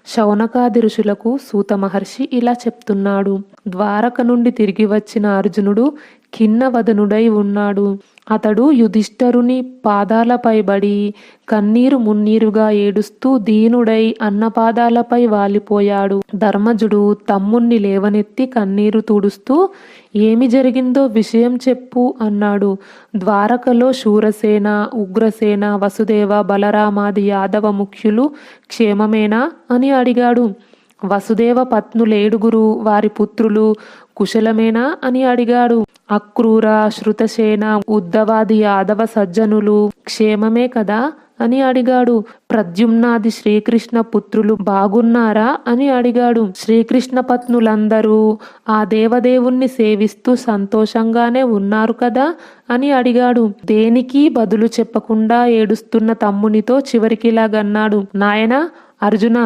శౌనకాది ఋషులకు సూత మహర్షి ఇలా చెప్తున్నాడు. ద్వారక నుండి తిరిగి వచ్చిన అర్జునుడు ఖిన్నవదనుడై ఉన్నాడు. అతడు యుధిష్ఠరుని పాదాలపై బడి కన్నీరు మున్నీరుగా ఏడుస్తూ దీనుడై అన్నపాదాలపై వాలిపోయాడు. ధర్మజుడు తమ్ముణ్ణి లేవనెత్తి కన్నీరు తుడుస్తూ ఏమి జరిగిందో విషయం చెప్పు అన్నాడు. ద్వారకలో శూరసేన, ఉగ్రసేన, వసుదేవ, బలరామాది యాదవ ముఖ్యులు క్షేమమేనా అని అడిగాడు. వసుదేవ పత్నులేడుగురు వారి పుత్రులు కుశలమేనా అని అడిగాడు. అక్రూర, శృతసేన, ఉద్ధవాది యాదవ సజ్జనులు క్షేమమే కదా అని అడిగాడు. ప్రద్యుమ్నాది శ్రీకృష్ణ పుత్రులు బాగున్నారా అని అడిగాడు. శ్రీకృష్ణ పత్నులందరూ ఆ దేవదేవుణ్ణి సేవిస్తూ సంతోషంగానే ఉన్నారు కదా అని అడిగాడు. దేనికి బదులు చెప్పకుండా ఏడుస్తున్న తమ్మునితో చివరికిలాగన్నాడు. నాయనా అర్జున,